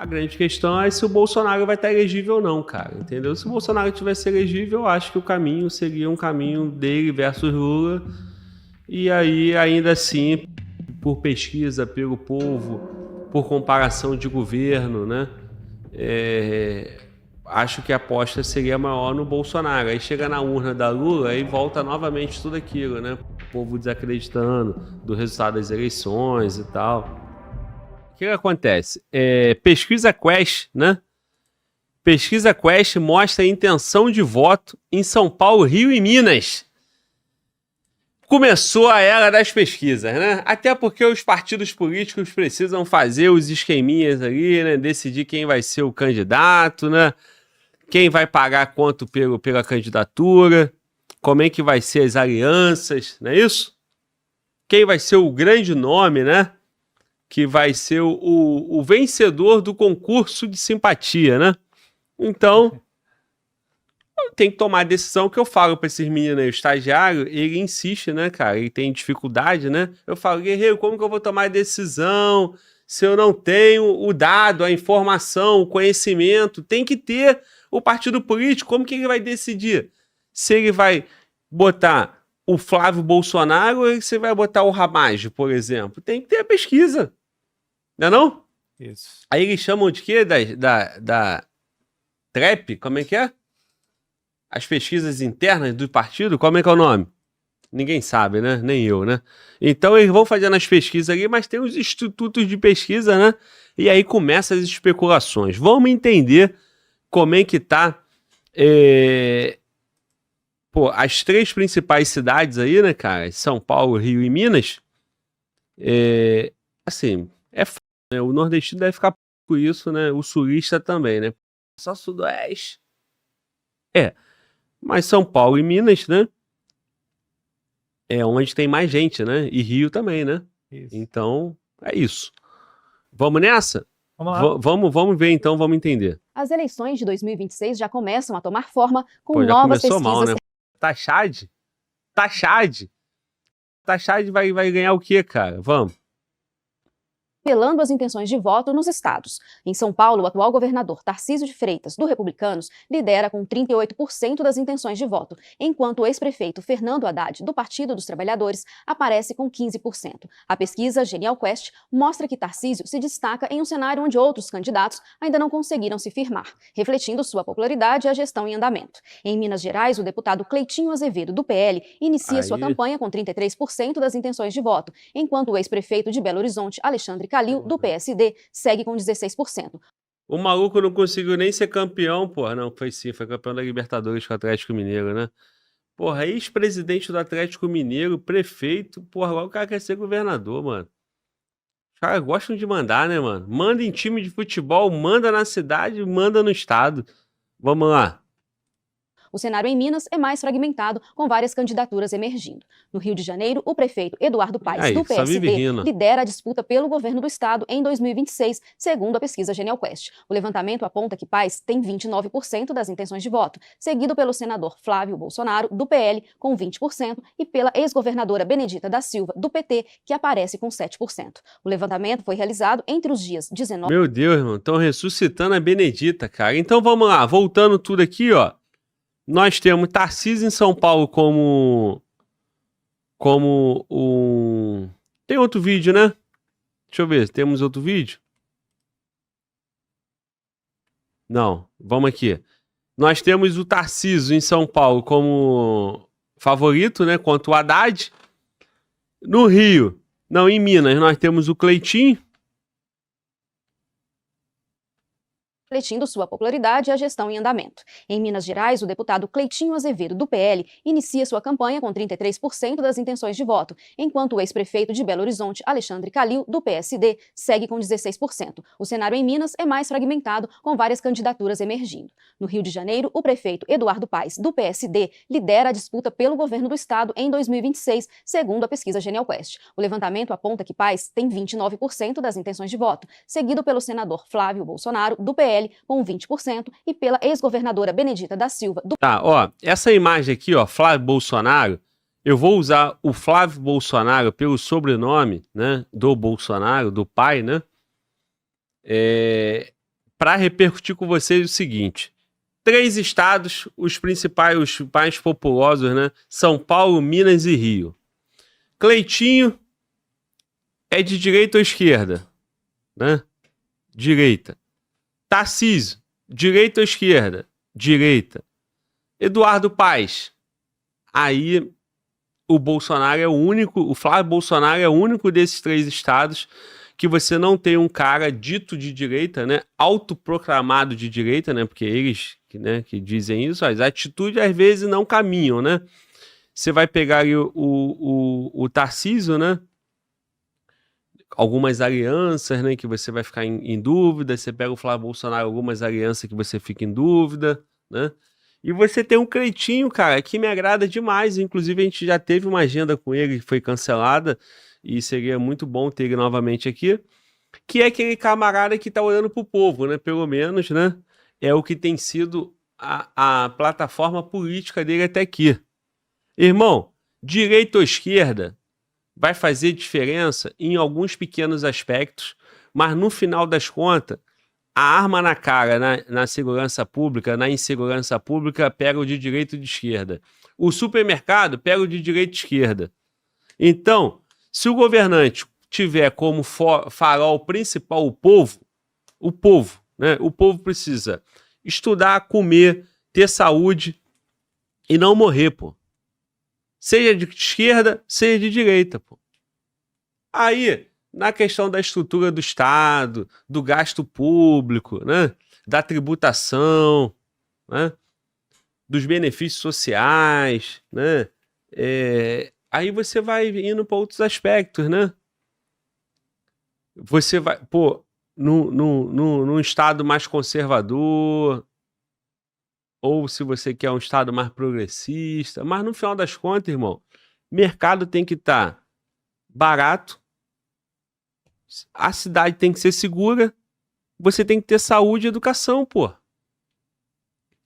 grande questão é se o Bolsonaro vai estar elegível ou não, cara, entendeu? Se o Bolsonaro tivesse elegível, eu acho que o caminho seria um caminho dele versus Lula, e aí, ainda assim, por pesquisa, pelo povo, por comparação de governo, né? Acho que a aposta seria maior no Bolsonaro. Aí chega na urna da Lula e volta novamente tudo aquilo, né? O povo desacreditando do resultado das eleições e tal. O que acontece? Pesquisa Quest, né? Pesquisa Quest mostra a intenção de voto em São Paulo, Rio e Minas. Começou a era das pesquisas, né? Até porque os partidos políticos precisam fazer os esqueminhas ali, né? Decidir quem vai ser o candidato, né? Quem vai pagar quanto pela candidatura, como é que vai ser as alianças, não é isso? Quem vai ser o grande nome, né? Que vai ser o vencedor do concurso de simpatia, né? Então, tem que tomar a decisão que eu falo para esses meninos aí. O estagiário, ele insiste, né, cara? Ele tem dificuldade, né? Eu falo, guerreiro, como que eu vou tomar a decisão se eu não tenho o dado, a informação, o conhecimento? Tem que ter o partido político. Como que ele vai decidir? Se ele vai botar o Flávio Bolsonaro ou você vai botar o Ramagem, por exemplo? Tem que ter a pesquisa. Não é não? Isso. Aí eles chamam de quê? Da TREP? Como é que é? As pesquisas internas do partido? Como é que é o nome? Ninguém sabe, né? Nem eu, né? Então eles vão fazendo as pesquisas ali, mas tem os institutos de pesquisa, né? E aí começam as especulações. Vamos entender como é que tá as três principais cidades aí, né, cara? São Paulo, Rio e Minas. Assim, foda, né? O nordestino deve ficar com isso, né? O sulista também, né? Só sudoeste. Mas São Paulo e Minas, né? É onde tem mais gente, né? E Rio também, né? Isso. Então, é isso. Vamos nessa? Vamos lá. Vamos ver então, vamos entender. As eleições de 2026 já começam a tomar forma com Pô, já novas começou pesquisas. mal, né? Taxade vai ganhar o quê, cara? Vamos. Revelando as intenções de voto nos estados. Em São Paulo, o atual governador Tarcísio de Freitas, do Republicanos, lidera com 38% das intenções de voto, enquanto o ex-prefeito Fernando Haddad, do Partido dos Trabalhadores, aparece com 15%. A pesquisa Genial Quest mostra que Tarcísio se destaca em um cenário onde outros candidatos ainda não conseguiram se firmar, refletindo sua popularidade e a gestão em andamento. Em Minas Gerais, o deputado Cleitinho Azevedo, do PL, inicia sua campanha com 33% das intenções de voto, enquanto o ex-prefeito de Belo Horizonte, Alexandre Calil, do PSD, segue com 16%. O maluco não conseguiu nem ser campeão, porra. Não, foi sim, foi campeão da Libertadores com o Atlético Mineiro, né? Porra, ex-presidente do Atlético Mineiro, prefeito, porra, agora o cara quer ser governador, mano. Os caras gostam de mandar, né, mano? Manda em time de futebol, manda na cidade, manda no estado. Vamos lá. O cenário em Minas é mais fragmentado, com várias candidaturas emergindo. No Rio de Janeiro, o prefeito Eduardo Paes, do PSD, lidera a disputa pelo governo do estado em 2026, segundo a pesquisa Genial Quest. O levantamento aponta que Paes tem 29% das intenções de voto, seguido pelo senador Flávio Bolsonaro, do PL, com 20%, e pela ex-governadora Benedita da Silva, do PT, que aparece com 7%. O levantamento foi realizado entre os dias 19... Meu Deus, irmão, estão ressuscitando a Benedita, cara. Então vamos lá, voltando tudo aqui, ó. Nós temos Tarcísio em São Paulo como um... Tem outro vídeo, né? Deixa eu ver, temos outro vídeo? Não, vamos aqui. Nós temos o Tarcísio em São Paulo como favorito, né? Contra o Haddad. No Rio, não, em Minas, nós temos o Cleitinho. refletindo sua popularidade e a gestão em andamento. Em Minas Gerais, o deputado Cleitinho Azevedo, do PL, inicia sua campanha com 33% das intenções de voto, enquanto o ex-prefeito de Belo Horizonte, Alexandre Calil, do PSD, segue com 16%. O cenário em Minas é mais fragmentado, com várias candidaturas emergindo. No Rio de Janeiro, o prefeito Eduardo Paes, do PSD, lidera a disputa pelo governo do estado em 2026, segundo a pesquisa Genial Quest. O levantamento aponta que Paes tem 29% das intenções de voto, seguido pelo senador Flávio Bolsonaro, do PL, com 20%, e pela ex-governadora Benedita da Silva, do... Tá, ó, essa imagem aqui, ó, Flávio Bolsonaro, eu vou usar o Flávio Bolsonaro pelo sobrenome, né, do Bolsonaro, do pai, né, para repercutir com vocês o seguinte: 3 estados, os principais, os mais populosos, né? São Paulo, Minas e Rio. Cleitinho é de direita ou esquerda? Né? Direita. Tarcísio, direita ou esquerda? Direita. Eduardo Paes. Aí o Bolsonaro é o único, o Flávio Bolsonaro é o único desses 3 estados que você não tem um cara dito de direita, né? Autoproclamado de direita, né? Porque eles, né, que dizem isso, as atitudes às vezes não caminham, né? Você vai pegar aí o Tarcísio, né? Algumas alianças, né, que você vai ficar em dúvida. Você pega o Flávio Bolsonaro, algumas alianças que você fica em dúvida, né? E você tem um Cleitinho, cara, que me agrada demais. Inclusive, a gente já teve uma agenda com ele que foi cancelada e seria muito bom ter ele novamente aqui, que é aquele camarada que tá olhando pro povo, né? Pelo menos, né? É o que tem sido a plataforma política dele até aqui. Irmão, direita ou esquerda vai fazer diferença em alguns pequenos aspectos, mas no final das contas, a arma na cara, na segurança pública, na insegurança pública, pega o de direita e de esquerda. O supermercado pega o de direita e esquerda. Então, se o governante tiver como farol principal o povo, né? O povo precisa estudar, comer, ter saúde e não morrer, pô. Seja de esquerda, seja de direita, pô. Aí, na questão da estrutura do Estado, do gasto público, né? Da tributação, né? Dos benefícios sociais, né? Aí você vai indo para outros aspectos, né? Você vai, pô, num estado mais conservador, ou se você quer um estado mais progressista, mas no final das contas, irmão, mercado tem que estar barato, a cidade tem que ser segura, você tem que ter saúde e educação, pô.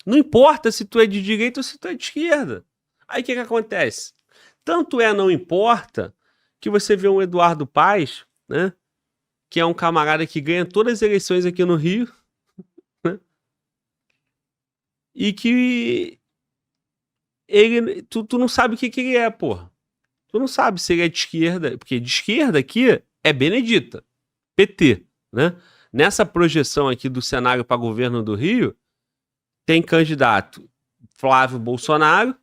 Não importa se tu é de direita ou se tu é de esquerda. Aí o que acontece? Tanto não importa que você vê um Eduardo Paes, né? Que é um camarada que ganha todas as eleições aqui no Rio, né? E que tu não sabe o que ele é, porra. Tu não sabe se ele é de esquerda, porque de esquerda aqui é Benedita, PT, né? Nessa projeção aqui do cenário para governo do Rio, tem candidato Flávio Bolsonaro,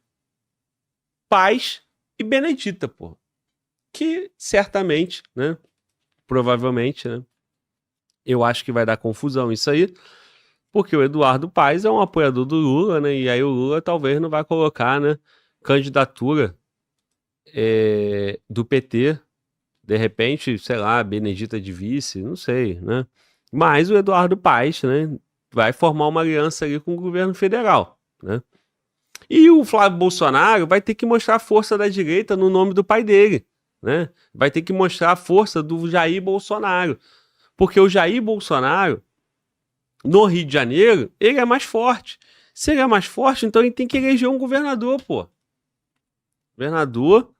Paes e Benedita, porra. Que certamente, né? Provavelmente, né? Eu acho que vai dar confusão isso aí, porque o Eduardo Paes é um apoiador do Lula, né? E aí o Lula talvez não vai colocar, né, candidatura do PT, de repente, sei lá, Benedita de vice, não sei, né? Mas o Eduardo Paes, né, vai formar uma aliança ali com o governo federal, né? E o Flávio Bolsonaro vai ter que mostrar a força da direita no nome do pai dele, né? Vai ter que mostrar a força do Jair Bolsonaro, porque o Jair Bolsonaro no Rio de Janeiro, ele é mais forte. Se ele é mais forte, então ele tem que eleger um governador, pô. Governador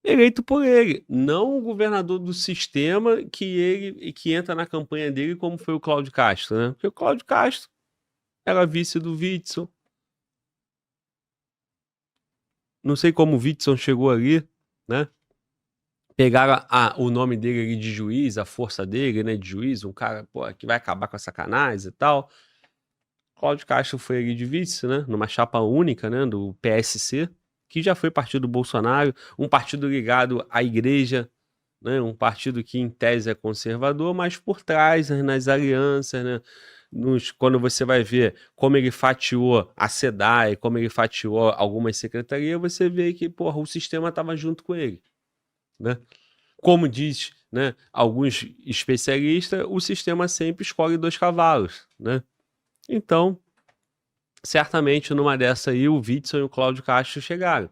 eleito por ele, não o governador do sistema que entra na campanha dele, como foi o Cláudio Castro, né? Porque o Cláudio Castro era vice do Witzel. Não sei como o Witzel chegou ali, né? Pegaram o nome dele ali de juiz, a força dele, né, de juiz, um cara, pô, que vai acabar com a sacanagem e tal. Cláudio Castro foi ali de vice, né, numa chapa única, né, do PSC, que já foi partido do Bolsonaro, um partido ligado à igreja, né, um partido que em tese é conservador, mas por trás, né, nas alianças, né, quando você vai ver como ele fatiou a SEDAI, como ele fatiou algumas secretarias, você vê que, porra, o sistema estava junto com ele, né? Como diz, né, alguns especialistas, o sistema sempre escolhe 2 cavalos, né? Então, certamente numa dessa aí o Witzel e o Cláudio Castro chegaram.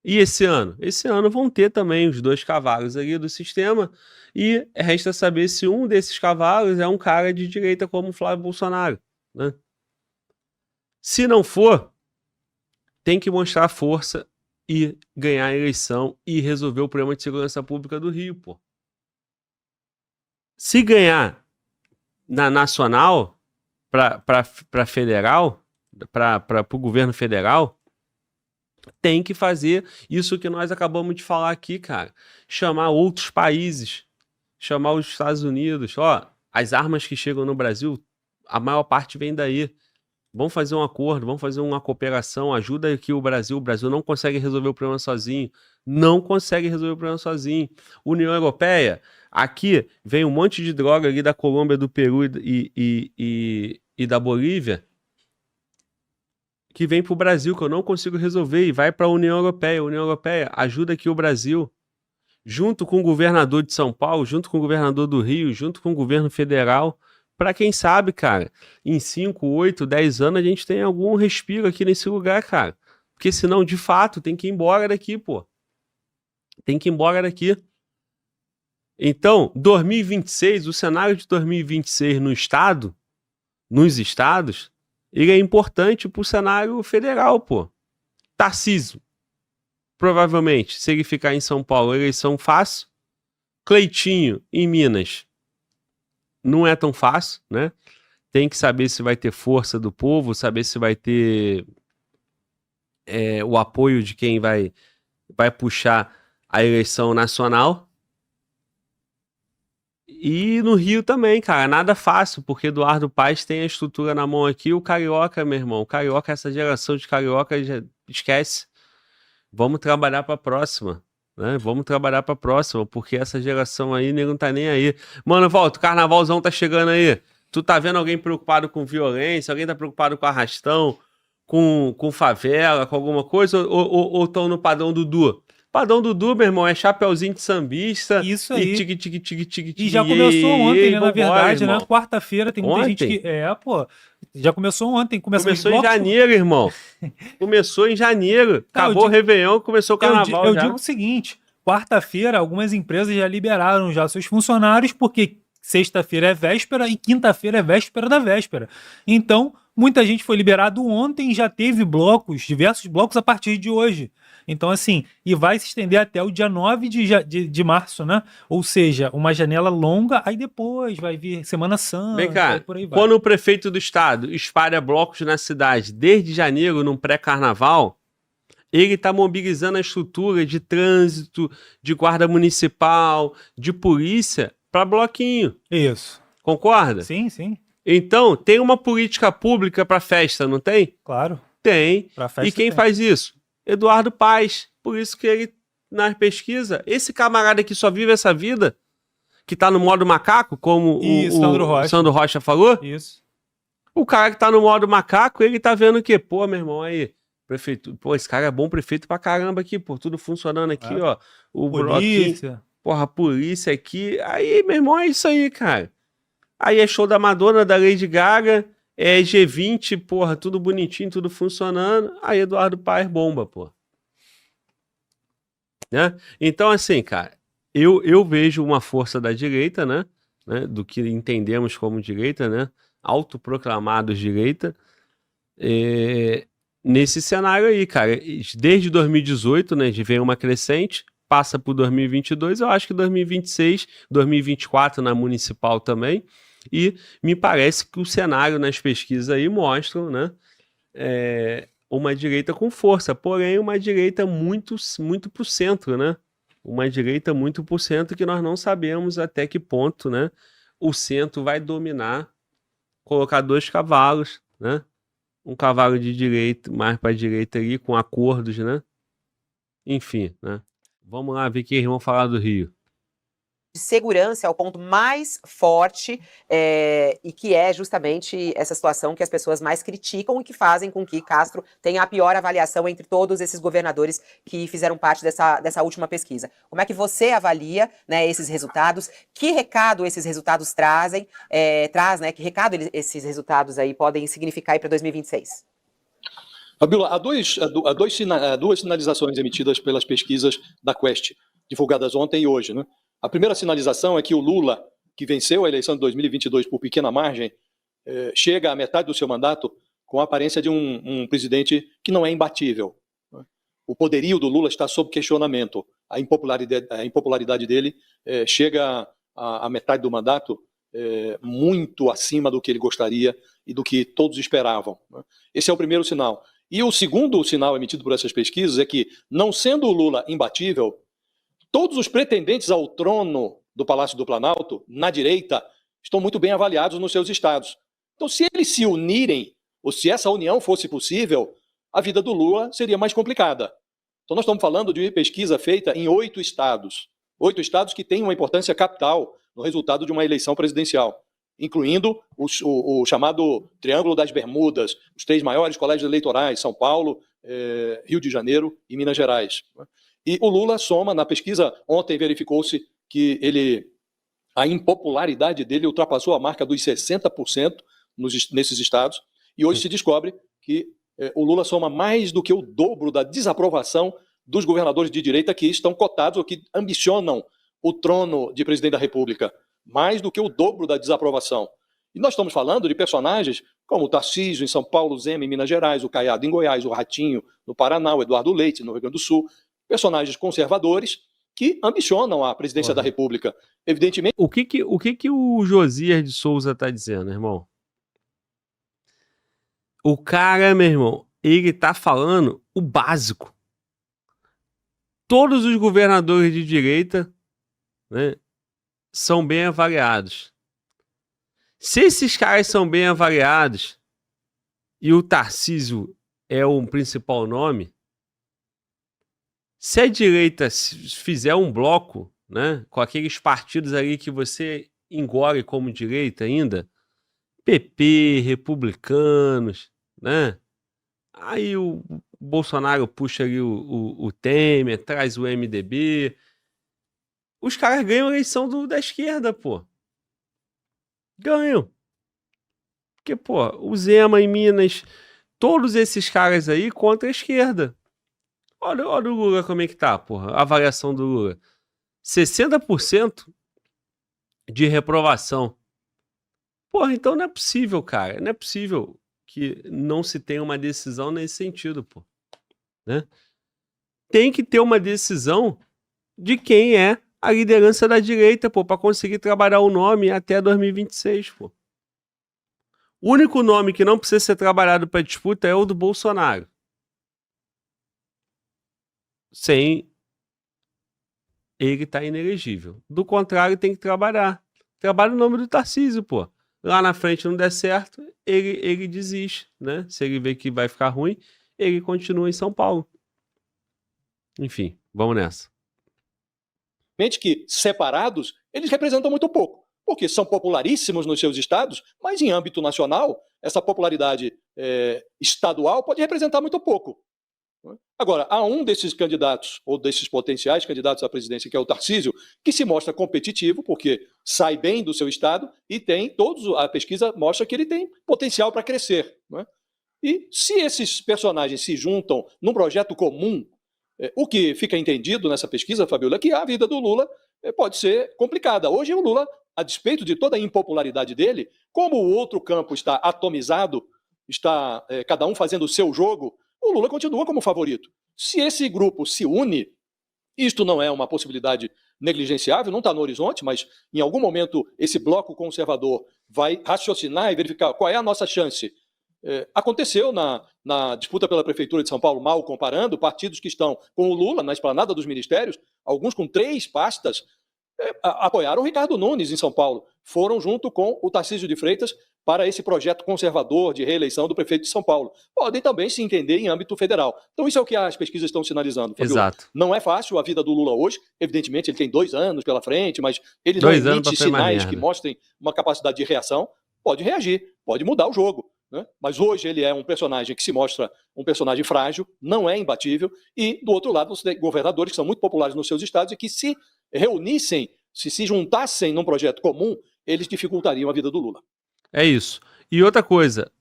E esse ano? Esse ano vão ter também os 2 cavalos ali do sistema e resta saber se um desses cavalos é um cara de direita como o Flávio Bolsonaro, né? Se não for, tem que mostrar força e ganhar a eleição e resolver o problema de segurança pública do Rio, pô. Se ganhar na nacional para federal, para o governo federal, tem que fazer isso que nós acabamos de falar aqui, cara. Chamar outros países, chamar os Estados Unidos. Ó, as armas que chegam no Brasil, a maior parte vem daí. Vamos fazer um acordo, vamos fazer uma cooperação, ajuda aqui o Brasil. O Brasil não consegue resolver o problema sozinho. Não consegue resolver o problema sozinho. União Europeia, aqui vem um monte de droga ali da Colômbia, do Peru e da Bolívia, que vem para o Brasil, que eu não consigo resolver, e vai para a União Europeia. A União Europeia ajuda aqui o Brasil, junto com o governador de São Paulo, junto com o governador do Rio, junto com o governo federal, para quem sabe, cara, em 5, 8, 10 anos a gente tem algum respiro aqui nesse lugar, cara. Porque senão, de fato, tem que ir embora daqui, pô. Tem que ir embora daqui. Então, 2026, o cenário de 2026 no estado, nos estados, ele é importante pro cenário federal, pô. Tarcísio, provavelmente, se ele ficar em São Paulo, eleição fácil. Cleitinho, em Minas, não é tão fácil, né? Tem que saber se vai ter força do povo, saber se vai ter o apoio de quem vai puxar a eleição nacional. E no Rio também, cara, nada fácil, porque Eduardo Paes tem a estrutura na mão aqui, o Carioca, meu irmão, o Carioca, essa geração de Carioca, já esquece. Vamos trabalhar para a próxima, né? Vamos trabalhar para a próxima, porque essa geração aí, nego, não tá nem aí. Mano, volta, o carnavalzão tá chegando aí. Tu tá vendo alguém preocupado com violência, alguém tá preocupado com arrastão, com favela, com alguma coisa, ou tão no padrão Dudu? Padrão Dudu, meu irmão, é chapeuzinho de sambista. Isso aí. E E já começou ontem, né? Na verdade, irmão. né? Quarta-feira tem muita gente que. Pô. Já começou ontem. Começou em janeiro, irmão. Começou em janeiro. Acabou o Réveillon, começou o carnaval. Eu digo o seguinte: quarta-feira, algumas empresas já liberaram já seus funcionários, porque sexta-feira é véspera e quinta-feira é véspera da véspera. Então, muita gente foi liberado ontem e já teve blocos, diversos blocos a partir de hoje. Então, assim, e vai se estender até o dia 9 de março, né? Ou seja, uma janela longa, aí depois vai vir Semana Santa. Vem cá, por aí vai. Quando o prefeito do estado espalha blocos na cidade desde janeiro, num pré-carnaval, ele está mobilizando a estrutura de trânsito, de guarda municipal, de polícia, para bloquinho. Isso. Concorda? Sim, sim. Então, tem uma política pública para festa, não tem? Claro. Tem. Pra festa e quem tem. faz isso? Eduardo Paes. Por isso que ele, na pesquisa, esse camarada que só vive essa vida, que tá no modo macaco, como o Sandro Rocha falou. Isso. O cara que tá no modo macaco, ele tá vendo o quê? Pô, meu irmão, aí, prefeito, pô, esse cara é bom prefeito pra caramba aqui, pô, tudo funcionando aqui, ó. O bloquinho, porra, a polícia aqui. Aí, meu irmão, é isso aí, cara. Aí é show da Madonna, da Lady Gaga, é G20, porra, tudo bonitinho, tudo funcionando. Aí Eduardo Paes bomba, pô. Né? Então, assim, cara, eu vejo uma força da direita, né? Do que entendemos como direita, né? Autoproclamados direita, nesse cenário aí, cara. Desde 2018, né? Vem uma crescente, passa por 2022, eu acho que 2026, 2024 na municipal também. E me parece que o cenário nas pesquisas aí mostram, né? Uma direita com força, porém uma direita muito pro centro, né? Uma direita muito pro centro que nós não sabemos até que ponto, né? O centro vai dominar, colocar 2 cavalos, né? Um cavalo de direita, mais para direita ali, com acordos, né? Enfim, né? Vamos lá ver o que eles vão falar do Rio. De segurança é o ponto mais forte e que é justamente essa situação que as pessoas mais criticam e que fazem com que Castro tenha a pior avaliação entre todos esses governadores que fizeram parte dessa última pesquisa. Como é que você avalia, né, esses resultados? Que recado esses resultados trazem? Né? Que recado esses resultados aí podem significar para 2026? Fabiola, há duas sinalizações emitidas pelas pesquisas da Quest, divulgadas ontem e hoje, né? A primeira sinalização é que o Lula, que venceu a eleição de 2022 por pequena margem, chega à metade do seu mandato com a aparência de um presidente que não é imbatível. O poderio do Lula está sob questionamento. A impopularidade dele chega à metade do mandato muito acima do que ele gostaria e do que todos esperavam, né? Esse é o primeiro sinal. E o segundo sinal emitido por essas pesquisas é que, não sendo o Lula imbatível, todos os pretendentes ao trono do Palácio do Planalto, na direita, estão muito bem avaliados nos seus estados. Então, se eles se unirem, ou se essa união fosse possível, a vida do Lula seria mais complicada. Então, nós estamos falando de pesquisa feita em 8 estados. 8 estados que têm uma importância capital no resultado de uma eleição presidencial, incluindo o chamado Triângulo das Bermudas, os 3 maiores colégios eleitorais, São Paulo, Rio de Janeiro e Minas Gerais. E o Lula soma, na pesquisa, ontem verificou-se que a impopularidade dele ultrapassou a marca dos 60% nesses estados, e hoje se descobre que o Lula soma mais do que o dobro da desaprovação dos governadores de direita que estão cotados ou que ambicionam o trono de presidente da República. Mais do que o dobro da desaprovação. E nós estamos falando de personagens como o Tarcísio em São Paulo, o Zema em Minas Gerais, o Caiado em Goiás, o Ratinho no Paraná, o Eduardo Leite no Rio Grande do Sul. Personagens conservadores que ambicionam a presidência da República. Evidentemente... O que o Josias de Souza está dizendo, irmão? O cara, meu irmão, ele tá falando o básico. Todos os governadores de direita, né, são bem avaliados. Se esses caras são bem avaliados e o Tarcísio é o principal nome, se a direita fizer um bloco, né, com aqueles partidos ali que você engole como direita ainda, PP, republicanos, né? Aí o Bolsonaro puxa ali o Temer, traz o MDB. Os caras ganham a eleição da esquerda, pô. Ganham. Porque, pô, o Zema em Minas, todos esses caras aí contra a esquerda. Olha o Lula como é que tá, porra. A avaliação do Lula. 60% de reprovação. Porra, então não é possível, cara. Não é possível que não se tenha uma decisão nesse sentido, pô. Né? Tem que ter uma decisão de quem é a liderança da direita, pô, para conseguir trabalhar o nome até 2026, pô. O único nome que não precisa ser trabalhado para disputa é o do Bolsonaro. Sem ele tá inelegível. Do contrário, tem que trabalhar. Trabalha o nome do Tarcísio, pô. Lá na frente não der certo, ele desiste, né? Se ele vê que vai ficar ruim, ele continua em São Paulo. Enfim, vamos nessa. Que separados, eles representam muito pouco, porque são popularíssimos nos seus estados, mas em âmbito nacional, essa popularidade estadual pode representar muito pouco. Agora, há um desses candidatos, ou desses potenciais candidatos à presidência, que é o Tarcísio, que se mostra competitivo, porque sai bem do seu estado e a pesquisa mostra que ele tem potencial para crescer, né? E se esses personagens se juntam num projeto comum, o que fica entendido nessa pesquisa, Fabiola, é que a vida do Lula pode ser complicada. Hoje o Lula, a despeito de toda a impopularidade dele, como o outro campo está atomizado, está cada um fazendo o seu jogo, o Lula continua como favorito. Se esse grupo se une, isto não é uma possibilidade negligenciável, não está no horizonte, mas em algum momento esse bloco conservador vai raciocinar e verificar qual é a nossa chance. Aconteceu na disputa pela Prefeitura de São Paulo, mal comparando, partidos que estão com o Lula na esplanada dos ministérios, alguns com 3 pastas, apoiaram o Ricardo Nunes em São Paulo, foram junto com o Tarcísio de Freitas para esse projeto conservador de reeleição do prefeito de São Paulo. Podem também se entender em âmbito federal. Então isso é o que as pesquisas estão sinalizando, Fabio. Exato. Não é fácil a vida do Lula hoje, evidentemente ele tem 2 anos pela frente, mas ele não emite sinais que mostrem uma capacidade de reação, pode reagir, pode mudar o jogo, né? Mas hoje ele é um personagem que se mostra um personagem frágil, não é imbatível, e do outro lado você tem governadores que são muito populares nos seus estados e que se reunissem, se juntassem num projeto comum, eles dificultariam a vida do Lula. É isso. E outra coisa,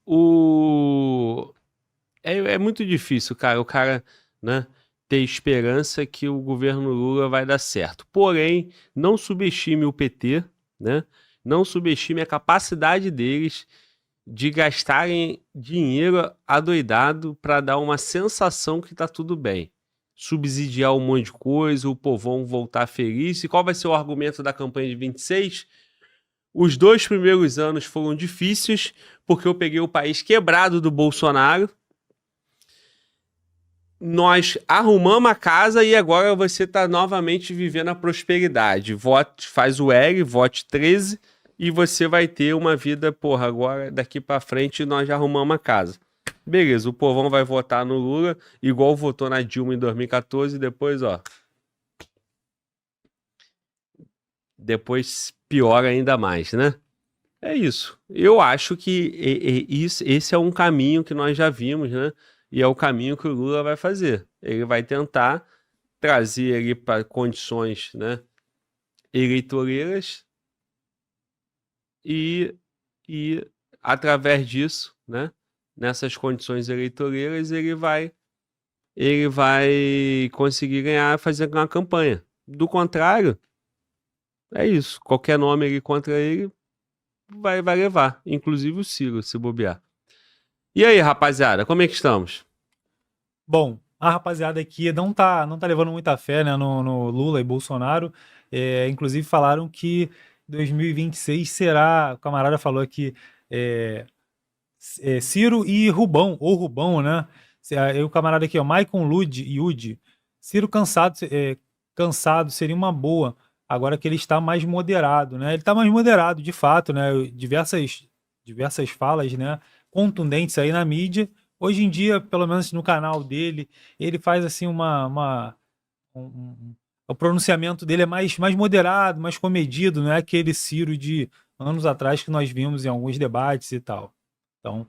é muito difícil, cara, o cara, né, ter esperança que o governo Lula vai dar certo. Porém, não subestime o PT, né? Não subestime a capacidade deles de gastarem dinheiro adoidado para dar uma sensação que tá tudo bem. Subsidiar um monte de coisa, o povão voltar feliz. E qual vai ser o argumento da campanha de 26? Os 2 primeiros anos foram difíceis, porque eu peguei o país quebrado do Bolsonaro. Nós arrumamos a casa e agora você está novamente vivendo a prosperidade. Vote, faz o L, vote 13 e você vai ter uma vida, porra, agora daqui para frente nós já arrumamos a casa. Beleza, o povão vai votar no Lula, igual votou na Dilma em 2014, e depois, ó. Depois piora ainda mais, né? É isso. Eu acho que esse é um caminho que nós já vimos, né? E é o caminho que o Lula vai fazer. Ele vai tentar trazer ele para condições, né, eleitoreiras e através disso, né, nessas condições eleitoreiras, ele vai conseguir ganhar, fazer uma campanha. Do contrário, é isso. Qualquer nome ali contra ele vai levar, inclusive o Ciro, se bobear. E aí, rapaziada, como é que estamos? Bom, a rapaziada aqui não tá levando muita fé, né, no Lula e Bolsonaro. Inclusive falaram que 2026 será, o camarada falou aqui, Ciro e Rubão, ou Rubão, né? O camarada aqui, ó, Maicon Yudi. Ciro cansado seria uma boa, agora que ele está mais moderado, né? Ele está mais moderado, de fato, né? Diversas falas, né, contundentes aí na mídia. Hoje em dia, pelo menos no canal dele, ele faz assim o pronunciamento dele é mais moderado, mais comedido, não é aquele Ciro de anos atrás que nós vimos em alguns debates e tal. Então,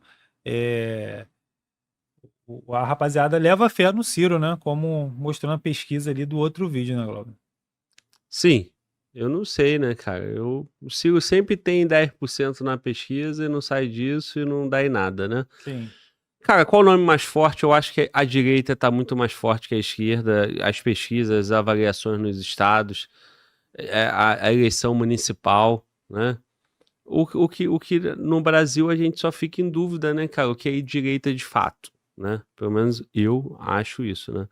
a rapaziada leva fé no Ciro, né? Como mostrou na pesquisa ali do outro vídeo, né, Glauber? Sim, eu não sei, né, cara? O Ciro sempre tem 10% na pesquisa e não sai disso e não dá em nada, né? Sim. Cara, qual o nome mais forte? Eu acho que a direita está muito mais forte que a esquerda. As pesquisas, as avaliações nos estados, a eleição municipal, né? O que no Brasil a gente só fica em dúvida, né, cara? O que é direita de fato, né? Pelo menos eu acho isso, né?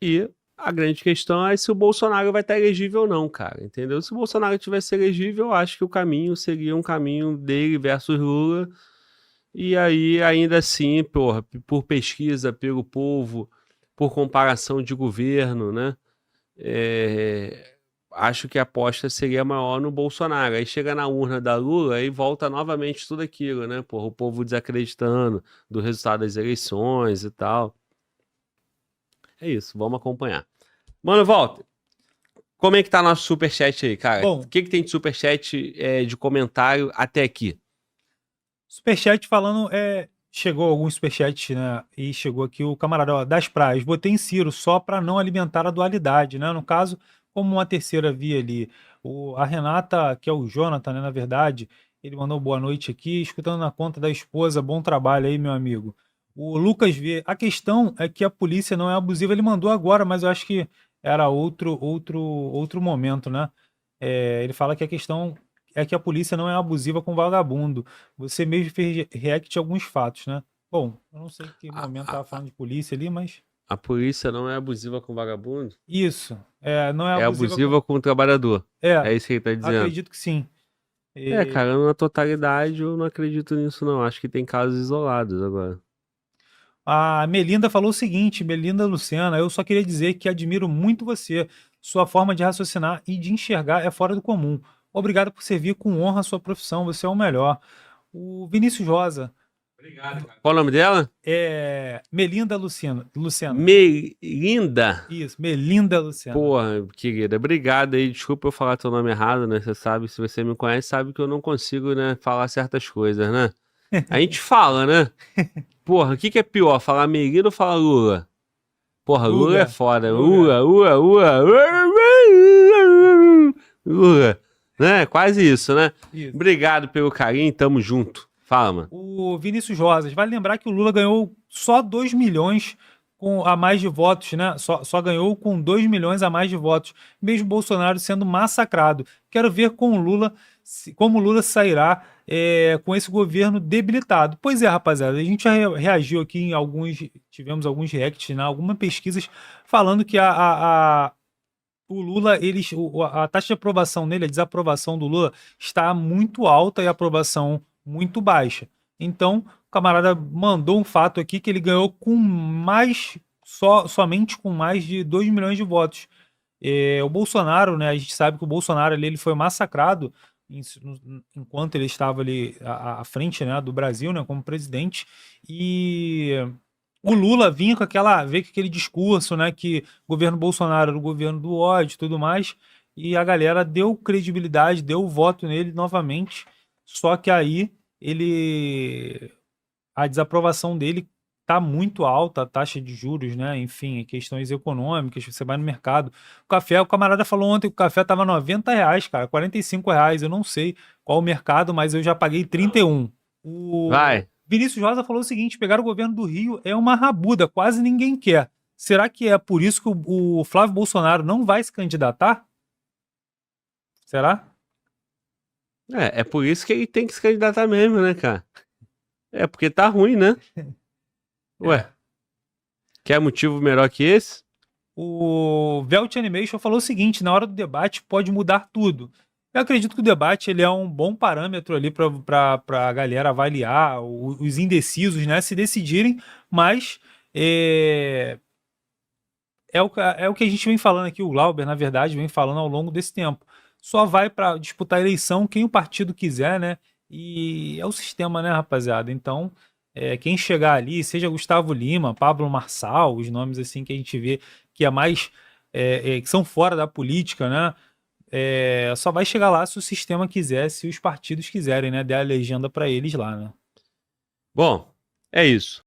E a grande questão é se o Bolsonaro vai estar elegível ou não, cara, entendeu? Se o Bolsonaro tivesse elegível, eu acho que o caminho seria um caminho dele versus Lula. E aí, ainda assim, porra, por pesquisa, pelo povo, por comparação de governo, né? Acho que a aposta seria maior no Bolsonaro. Aí chega na urna da Lula e volta novamente tudo aquilo, né? Porra, o povo desacreditando do resultado das eleições e tal. É isso, vamos acompanhar. Mano, Walter, como é que tá nosso superchat aí, cara? Bom, o que tem de superchat de comentário até aqui? Superchat falando, chegou algum superchat, né? E chegou aqui o camarada, ó, das praias. Botei em Ciro só para não alimentar a dualidade, né? No caso, como uma terceira via ali. A Renata, que é o Jonathan, né? Na verdade, ele mandou boa noite aqui, escutando na conta da esposa. Bom trabalho aí, meu amigo. O Lucas V. A questão é que a polícia não é abusiva. Ele mandou agora, mas eu acho que era outro momento, né? Ele fala que a questão é que a polícia não é abusiva com vagabundo. Você mesmo fez react a alguns fatos, né? Bom, eu não sei em que momento tava falando de polícia ali, mas... A polícia não é abusiva com vagabundo? Isso. Não é É abusiva com o trabalhador. É isso que ele tá dizendo. Acredito que sim. Cara, na totalidade eu não acredito nisso, não. Acho que tem casos isolados agora. A Melinda falou o seguinte, Melinda Luciana, eu só queria dizer que admiro muito você. Sua forma de raciocinar e de enxergar é fora do comum. Obrigado por servir com honra a sua profissão, você é o melhor. O Vinícius Rosa. Obrigado, cara. Qual o nome dela? Melinda Luciana. Melinda? Isso, Melinda Luciana. Porra, querida, obrigado aí. Desculpa eu falar teu nome errado, né? Você sabe, se você me conhece, sabe que eu não consigo, né, falar certas coisas, né? A gente fala, né? Porra, o que é pior, falar Melinda ou falar Lula? Porra, Lula é foda. Lula. Né? Quase isso, né? Isso. Obrigado pelo carinho, tamo junto. Fala, mano. O Vinícius Rosas, vale lembrar que o Lula ganhou só 2 milhões a mais de votos, né? Só ganhou com 2 milhões a mais de votos, mesmo Bolsonaro sendo massacrado. Quero ver como o Lula sairá com esse governo debilitado. Pois é, rapaziada, a gente já reagiu aqui tivemos alguns reacts, né? Algumas pesquisas falando que o Lula, a taxa de aprovação nele, a desaprovação do Lula, está muito alta e a aprovação muito baixa. Então, o camarada mandou um fato aqui que ele ganhou com somente com mais de 2 milhões de votos. O Bolsonaro, né, a gente sabe que o Bolsonaro ele foi massacrado enquanto ele estava ali à frente, né, do Brasil, né, como presidente, e o Lula vinha com aquele discurso, né, que o governo Bolsonaro era o governo do ódio e tudo mais, e a galera deu credibilidade, deu voto nele novamente, só que aí a desaprovação dele tá muito alta, a taxa de juros, né, enfim, questões econômicas, você vai no mercado, o camarada falou ontem que o café tava R$90, cara, R$45, eu não sei qual o mercado, mas eu já paguei 31. Vai. Vinícius Rosa falou o seguinte: pegar o governo do Rio é uma rabuda, quase ninguém quer. Será que é por isso que o Flávio Bolsonaro não vai se candidatar? Será? É por isso que ele tem que se candidatar mesmo, né, cara? É porque tá ruim, né? Ué. Quer motivo melhor que esse? O Velt Animation falou o seguinte: na hora do debate pode mudar tudo. Eu acredito que o debate ele é um bom parâmetro ali para a galera avaliar os indecisos, né, se decidirem, mas é o que a gente vem falando aqui, o Glauber, na verdade, vem falando ao longo desse tempo. Só vai para disputar a eleição quem o partido quiser, né? E é o sistema, né, rapaziada? Então, quem chegar ali, seja Gustavo Lima, Pablo Marçal, os nomes assim que a gente vê que é mais que são fora da política, né? Só vai chegar lá se o sistema quiser, se os partidos quiserem, né? Der a legenda para eles lá, né? Bom, é isso.